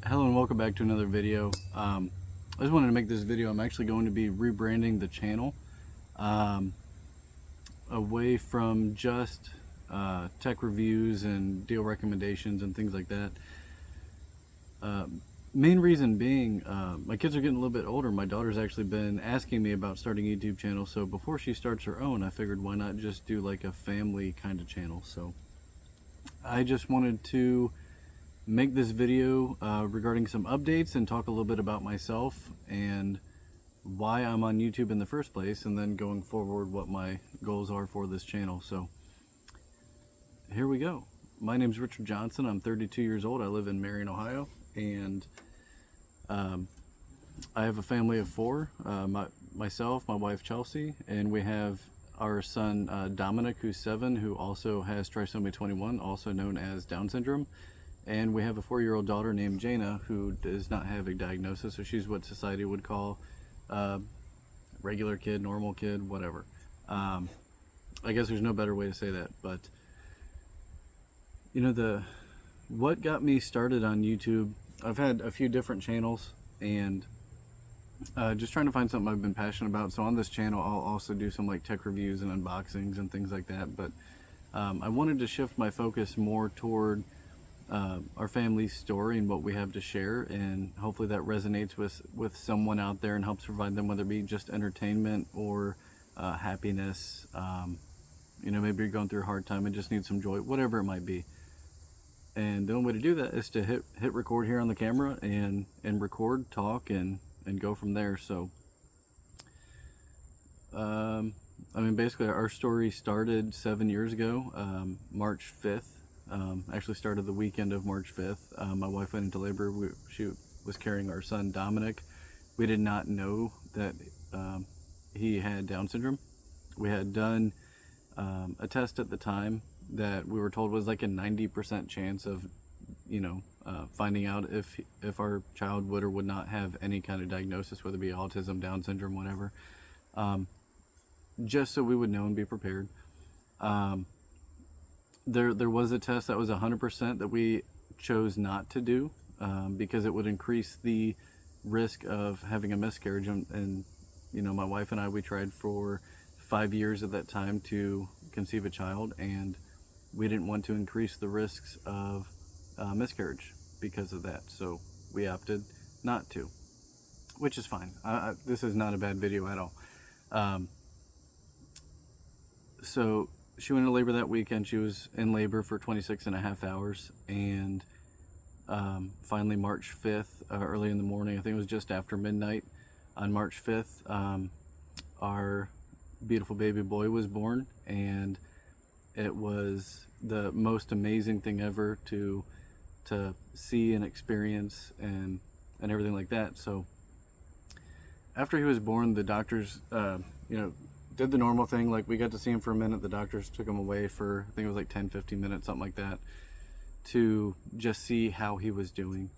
Hello and welcome back to another video. I just wanted to make this video. I'm actually going to be rebranding the channel away from just tech reviews and deal recommendations and things like that. Main reason being, my kids are getting a little bit older. My daughter's actually been asking me about starting a YouTube channel, so before she starts her own, I figured why not just do like a family kind of channel. So I just wanted to make this video regarding some updates and talk a little bit about myself and why I'm on YouTube in the first place, and then going forward what my goals are for this channel. So here we go. My name's Richard Johnson. I'm 32 years old. I live in Marion, Ohio, and I have a family of four. Myself, my wife Chelsea, and we have our son Dominic, who's 7, who also has trisomy 21, also known as Down syndrome. And we have a 4-year-old daughter named Jaina, who does not have a diagnosis, so she's what society would call regular kid, normal kid, whatever. I guess there's no better way to say that, but you know, what got me started on YouTube, I've had a few different channels, and just trying to find something I've been passionate about. So on this channel, I'll also do some like tech reviews and unboxings and things like that, but I wanted to shift my focus more toward our family's story and what we have to share, and hopefully that resonates with someone out there and helps provide them, whether it be just entertainment or happiness. You know, maybe you're going through a hard time and just need some joy, whatever it might be. And the only way to do that is to hit record here on the camera and record, talk, and go from there. So I mean, basically our story started 7 years ago, March 5th. Actually started the weekend of March 5th. My wife went into labor. She was carrying our son Dominic. We did not know that he had Down syndrome. We had done a test at the time that we were told was like a 90% chance of, you know, finding out if our child would or would not have any kind of diagnosis, whether it be autism, Down syndrome, whatever, just so we would know and be prepared. There was a test that was 100% that we chose not to do because it would increase the risk of having a miscarriage. And you know, my wife and I, we tried for 5 years at that time to conceive a child, and we didn't want to increase the risks of miscarriage because of that. So we opted not to, which is fine. This is not a bad video at all. So she went into labor that weekend. She was in labor for 26.5 hours, and finally March 5th, early in the morning, I think it was just after midnight on March 5th, our beautiful baby boy was born, and it was the most amazing thing ever to see and experience and everything like that. So after he was born, the doctors, you know, did the normal thing. Like, we got to see him for a minute. The doctors took him away for, I think it was like 10-15 minutes, something like that, to just see how he was doing.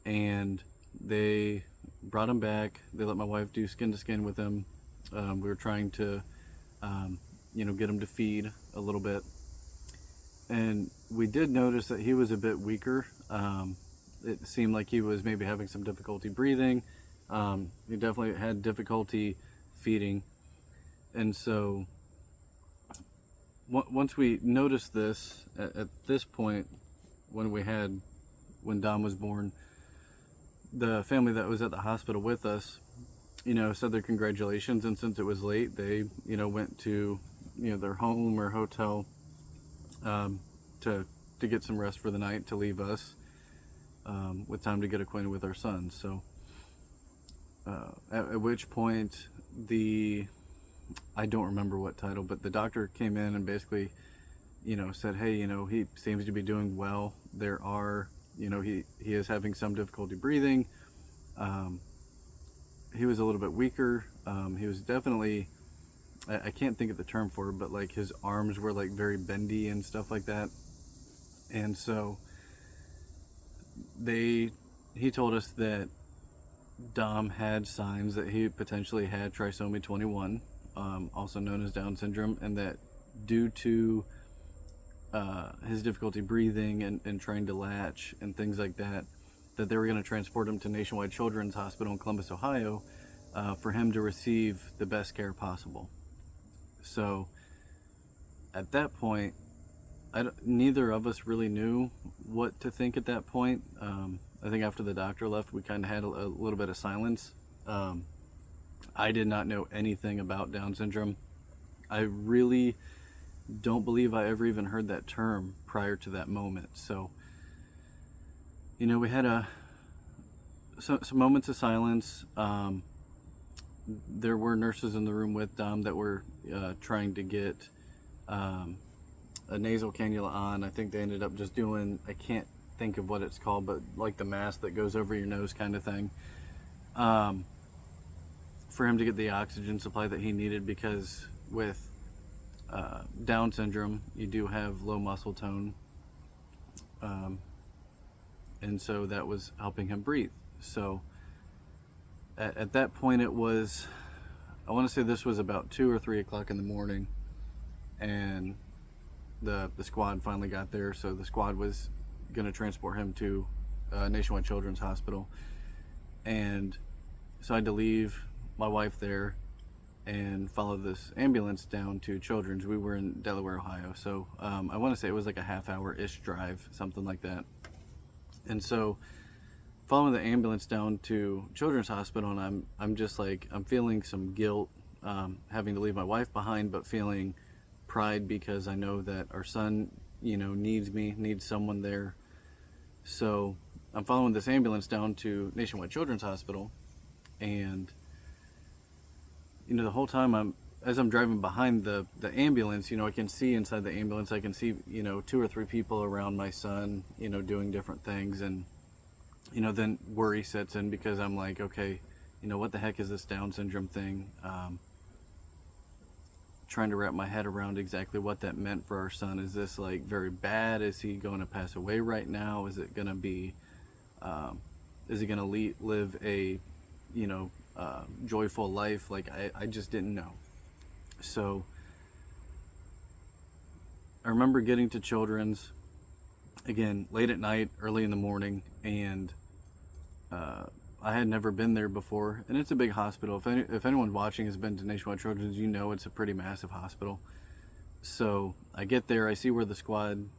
And they brought him back. They let my wife do skin to skin with him. We were trying to you know, get him to feed a little bit, and we did notice that he was a bit weaker. It seemed like he was maybe having some difficulty breathing. He definitely had difficulty feeding. And so once we noticed this, at this point, when Dom was born, the family that was at the hospital with us, you know, said their congratulations. And since it was late, they, you know, went to, you know, their home or hotel to get some rest for the night, to leave us with time to get acquainted with our son. So at which point I don't remember what title, but the doctor came in and basically, you know, said, hey, you know, he seems to be doing well. There are, you know, he is having some difficulty breathing. He was a little bit weaker. He was definitely, I can't think of the term for it, but like his arms were like very bendy and stuff like that. And so he told us that Dom had signs that he potentially had trisomy 21, also known as Down syndrome, and that due to his difficulty breathing and trying to latch and things like that, that they were going to transport him to Nationwide Children's Hospital in Columbus, Ohio, for him to receive the best care possible. So at that point, neither of us really knew what to think at that point. I think after the doctor left, we kind of had a little bit of silence. I did not know anything about Down syndrome. I really don't believe I ever even heard that term prior to that moment. So, we had some moments of silence. There were nurses in the room with Dom that were trying to get a nasal cannula on. I think they ended up just doing, I can't think of what it's called, but like the mask that goes over your nose kind of thing, for him to get the oxygen supply that he needed, because with Down syndrome, you do have low muscle tone, and so that was helping him breathe. So at that point, it was, I want to say this was about 2 or 3 o'clock in the morning, and the squad finally got there. So the squad was going to transport him to Nationwide Children's Hospital, and so I had to leave my wife there and follow this ambulance down to Children's. We were in Delaware, Ohio, so I want to say it was like a half-hour-ish drive, something like that. And so following the ambulance down to Children's Hospital, and I'm just like, I'm feeling some guilt, having to leave my wife behind, but feeling pride because I know that our son, needs me, needs someone there. So I'm following this ambulance down to Nationwide Children's Hospital, and the whole time as I'm driving behind the ambulance, I can see inside the ambulance, I can see 2 or 3 people around my son, doing different things, and then worry sets in, because I'm like, okay, what the heck is this Down syndrome thing? Trying to wrap my head around exactly what that meant for our son. Is this like very bad? Is he going to pass away right now? Is it going to be, is he going to live a, joyful life? Like, I just didn't know. So I remember getting to Children's, again, late at night, early in the morning, and I had never been there before, and it's a big hospital. If anyone watching has been to Nationwide Children's, it's a pretty massive hospital. So I get there, I see where the squad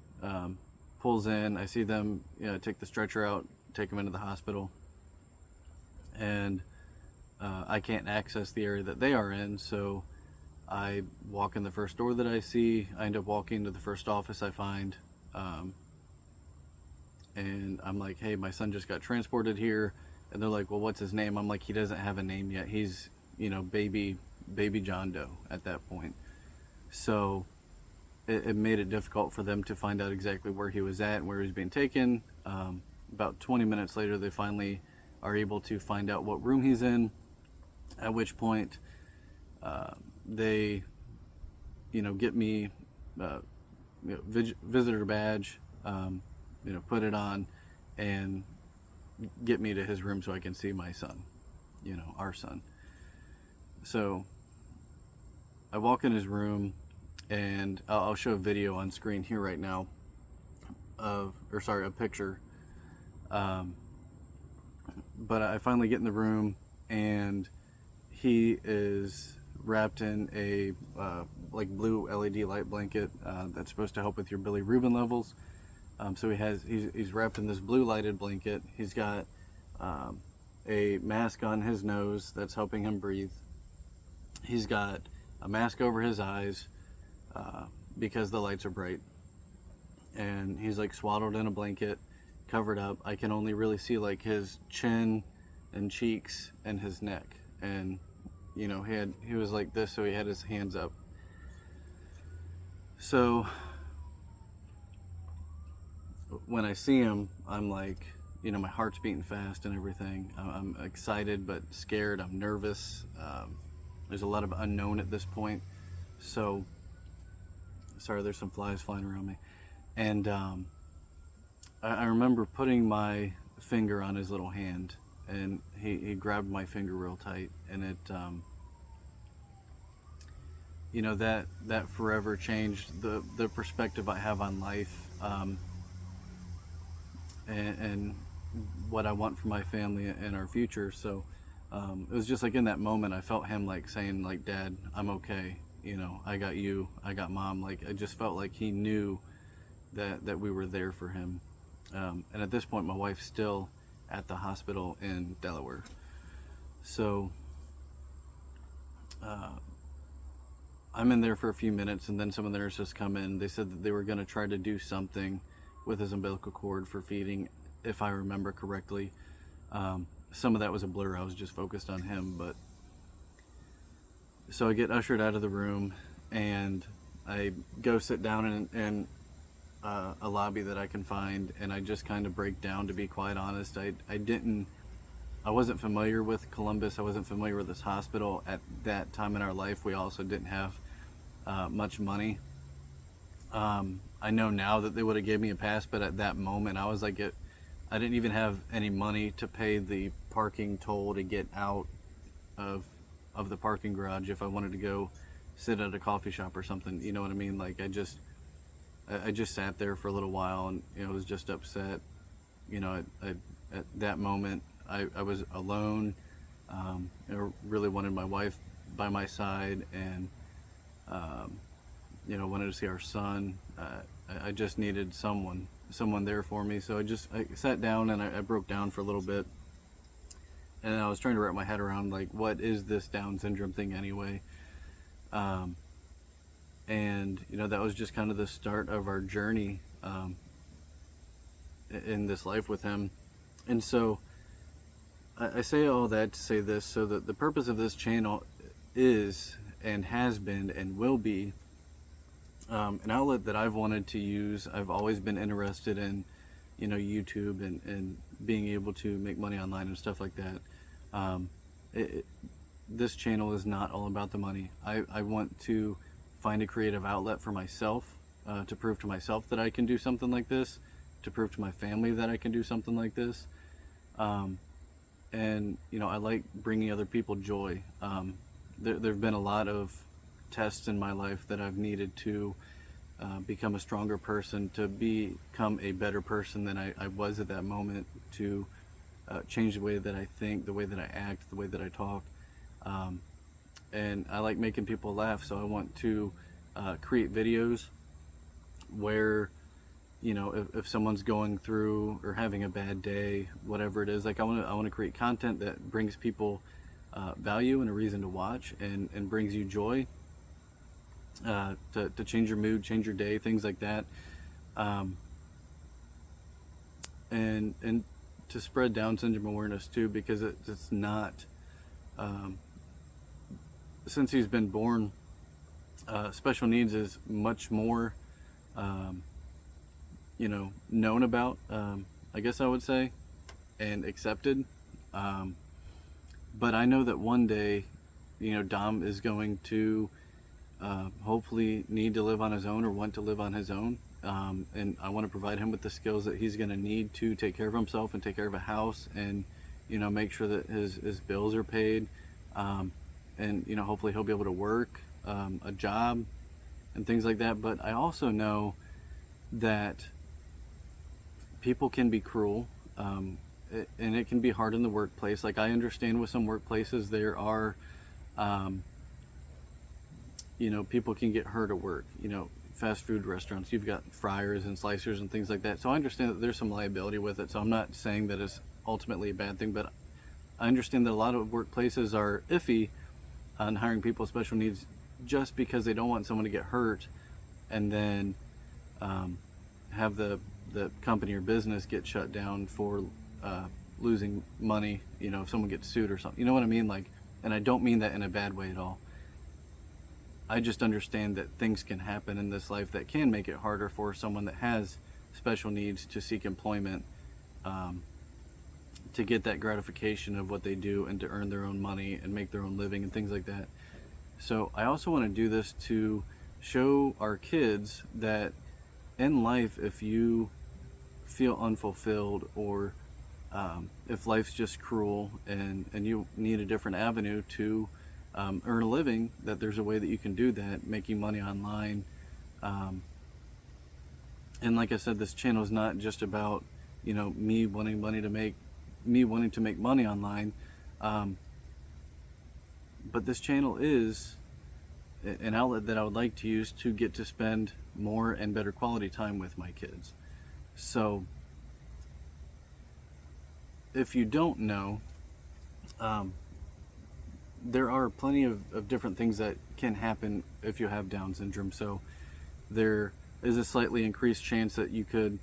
pulls in, I see them take the stretcher out, take him into the hospital, and I can't access the area that they are in, so I walk in the first door that I see. I end up walking to the first office I find, and I'm like, hey, my son just got transported here. And they're like, well, what's his name? I'm like, he doesn't have a name yet. He's, baby John Doe at that point. So it made it difficult for them to find out exactly where he was at and where he was being taken. About 20 minutes later, they finally are able to find out what room he's in, at which point they, get me visitor badge, put it on, and get me to his room so I can see my son, our son. So I walk in his room, and I'll show a video on screen here right now a picture. But I finally get in the room, and he is wrapped in a like blue LED light blanket that's supposed to help with your bilirubin levels. So he's wrapped in this blue lighted blanket. He's got a mask on his nose that's helping him breathe. He's got a mask over his eyes because the lights are bright. And he's like swaddled in a blanket, covered up. I can only really see like his chin and cheeks and his neck. And he was like this, so he had his hands up. So when I see him, I'm like, my heart's beating fast and everything. I'm excited but scared. I'm nervous. There's a lot of unknown at this point. So, sorry, there's some flies flying around me. And I remember putting my finger on his little hand, and he grabbed my finger real tight, and it, that forever changed the perspective I have on life. And what I want for my family and our future. So it was just like in that moment, I felt him like saying like, "Dad, I'm okay. You know, I got you. I got Mom." Like I just felt like he knew that we were there for him. And at this point, my wife's still at the hospital in Delaware. So I'm in there for a few minutes, and then some of the nurses come in. They said that they were going to try to do something with his umbilical cord for feeding, if I remember correctly. Some of that was a blur. I was just focused on him. But so I get ushered out of the room, and I go sit down in a lobby that I can find, and I just kind of break down. To be quite honest, I wasn't familiar with Columbus. I wasn't familiar with this hospital at that time in our life. We also didn't have much money. I know now that they would have gave me a pass, but at that moment I was like, I didn't even have any money to pay the parking toll to get out of the parking garage if I wanted to go sit at a coffee shop or something. You know what I mean? Like I just sat there for a little while, and was just upset. At that moment I was alone. I really wanted my wife by my side, and wanted to see our son. I just needed someone there for me. So I sat down, and I broke down for a little bit, and I was trying to wrap my head around like, what is this Down syndrome thing anyway? And that was just kind of the start of our journey in this life with him. And so I say all that to say this, so that the purpose of this channel is, and has been, and will be an outlet that I've wanted to use. I've always been interested in YouTube and being able to make money online and stuff like that. This channel is not all about the money. I want to find a creative outlet for myself, to prove to myself that I can do something like this, to prove to my family that I can do something like this. And I like bringing other people joy. There have been a lot of tests in my life that I've needed to become a stronger person, to become a better person than I was at that moment, to change the way that I think, the way that I act, the way that I talk. And I like making people laugh, so I want to create videos where if someone's going through or having a bad day, whatever it is, like I want to create content that brings people value and a reason to watch, and brings you joy, to change your mood, change your day, things like that, and to spread Down syndrome awareness too, because it's not, since he's been born, special needs is much more known about, I guess I would say, and accepted. But I know that one day, Dom is going to hopefully need to live on his own, or want to live on his own. And I want to provide him with the skills that he's going to need to take care of himself and take care of a house, and make sure that his bills are paid, and hopefully he'll be able to work a job and things like that. But I also know that people can be cruel, and it can be hard in the workplace. Like I understand with some workplaces there are people can get hurt at work. Fast food restaurants, you've got fryers and slicers and things like that. So I understand that there's some liability with it. So I'm not saying that it's ultimately a bad thing, but I understand that a lot of workplaces are iffy on hiring people with special needs, just because they don't want someone to get hurt and then have the company or business get shut down for losing money, if someone gets sued or something. You know what I mean? Like, and I don't mean that in a bad way at all. I just understand that things can happen in this life that can make it harder for someone that has special needs to seek employment, to get that gratification of what they do, and to earn their own money and make their own living and things like that. So I also want to do this to show our kids that in life, if you feel unfulfilled, or if life's just cruel, and you need a different avenue to earn a living, that there's a way that you can do that, making money online. And like I said, this channel is not just about me wanting to make money online. Um, but this channel is an outlet that I would like to use to get to spend more and better quality time with my kids. So if you don't know, um, there are plenty of different things that can happen if you have Down syndrome. So there is a slightly increased chance that you could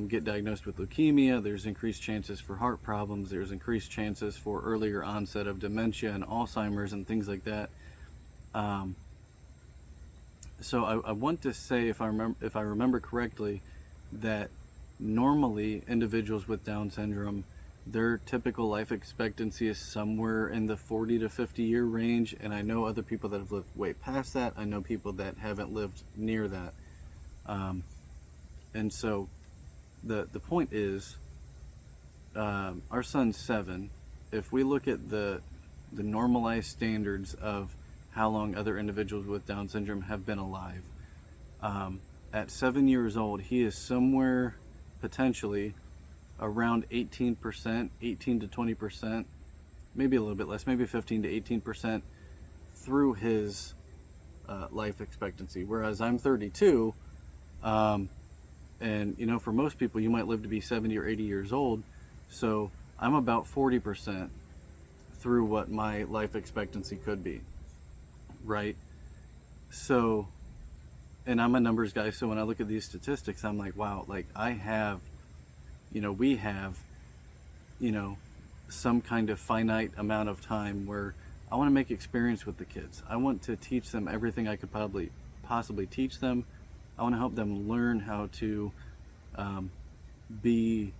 get diagnosed with leukemia. There's increased chances for heart problems. There's increased chances for earlier onset of dementia and Alzheimer's and things like that. So I want to say, if I remember correctly, that normally individuals with Down syndrome, their typical life expectancy is somewhere in the 40 to 50 year range, and I know other people that have lived way past that. I know people that haven't lived near that. And so the point is, our son's 7. If we look at the normalized standards of how long other individuals with Down syndrome have been alive, at 7 years old, he is somewhere potentially around 18%, 18 to 20%, maybe a little bit less, maybe 15 to 18% through his life expectancy. Whereas I'm 32, and for most people, you might live to be 70 or 80 years old. So I'm about 40% through what my life expectancy could be, right? So, and I'm a numbers guy, so when I look at these statistics, I'm like, wow, like we have, some kind of finite amount of time where I want to make experience with the kids. I want to teach them everything I could possibly teach them. I want to help them learn how to be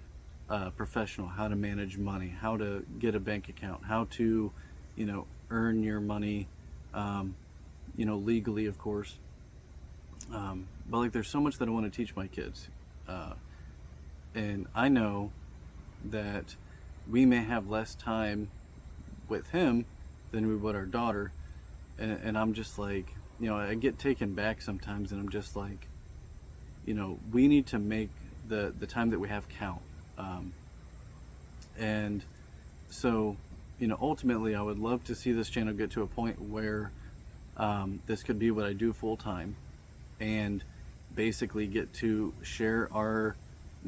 professional, how to manage money, how to get a bank account, how to, earn your money, legally, of course. But like, there's so much that I want to teach my kids. And I know that we may have less time with him than we would our daughter. And I'm just like, I get taken back sometimes, and I'm just like, we need to make the time that we have count. And so, ultimately, I would love to see this channel get to a point where this could be what I do full time, and basically get to share our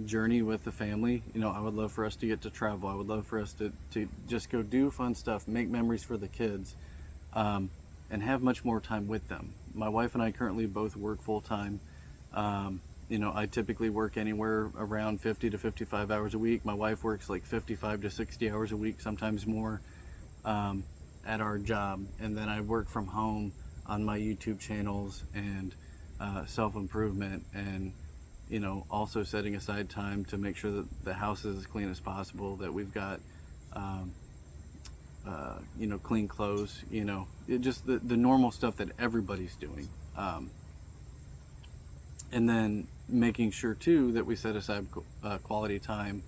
journey with the family. I would love for us to get to travel. I would love for us to just go do fun stuff, make memories for the kids, and have much more time with them. My wife and I currently both work full time. I typically work anywhere around 50 to 55 hours a week. My wife works like 55 to 60 hours a week, sometimes more, at our job. And then I work from home on my YouTube channels and self-improvement, and also setting aside time to make sure that the house is as clean as possible, that we've got clean clothes, just the normal stuff that everybody's doing. And then making sure too that we set aside quality time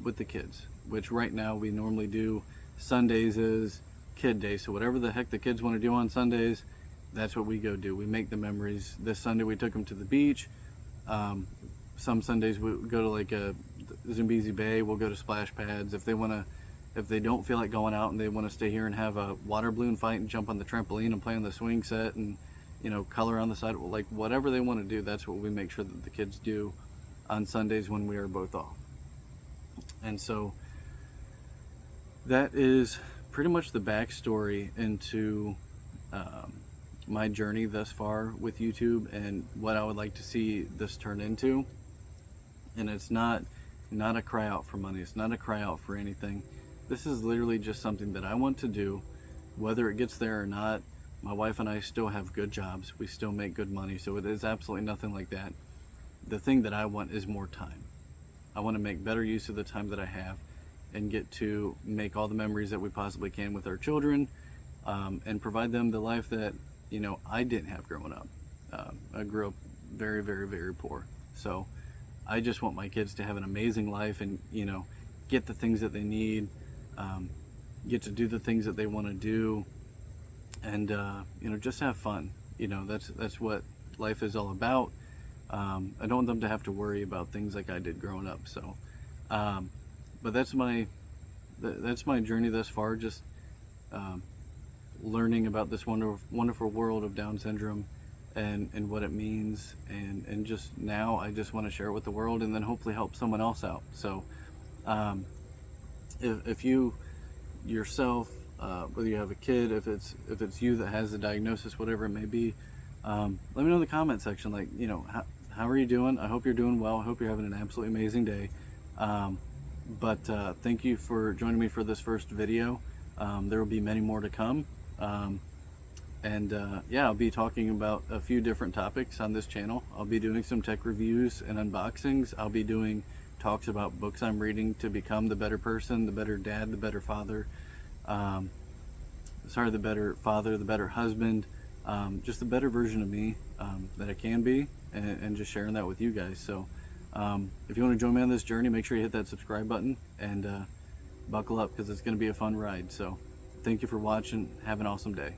with the kids, which right now we normally do. Sundays is kid day, so whatever the heck the kids want to do on Sundays, that's what we go do. We make the memories. This Sunday we took them to the beach. Some Sundays we go to like a Zambezi Bay. We'll go to splash pads. If they don't feel like going out and they want to stay here and have a water balloon fight and jump on the trampoline and play on the swing set and color on the side, like whatever they want to do, that's what we make sure that the kids do on Sundays when we are both off. And so that is pretty much the backstory into my journey thus far with YouTube and what I would like to see this turn into. And it's not a cry out for money. It's not a cry out for anything. This is literally just something that I want to do, whether it gets there or not. My wife and I still have good jobs. We still make good money, so it is absolutely nothing like that. The thing that I want is more time. I want to make better use of the time that I have and get to make all the memories that we possibly can with our children, and provide them the life that I didn't have growing up. I grew up very, very, very poor. So I just want my kids to have an amazing life and get the things that they need, get to do the things that they want to do, and just have fun. That's what life is all about. I don't want them to have to worry about things like I did growing up. So But that's my journey thus far. Just learning about this wonderful world of Down syndrome and what it means, and just now I just want to share it with the world and then hopefully help someone else out. So if you yourself, whether you have a kid, if it's you that has the diagnosis, whatever it may be, let me know in the comment section, like, how are you doing? I hope you're doing well. I hope you're having an absolutely amazing day. But thank you for joining me for this first video. There will be many more to come. Yeah, I'll be talking about a few different topics on this channel. I'll be doing some tech reviews and unboxings. I'll be doing talks about books I'm reading to become the better person, the better dad, the better father, the better father, the better husband, just the better version of me that I can be, and just sharing that with you guys. So if you want to join me on this journey, make sure you hit that subscribe button and buckle up, because it's going to be a fun ride. So thank you for watching. Have an awesome day.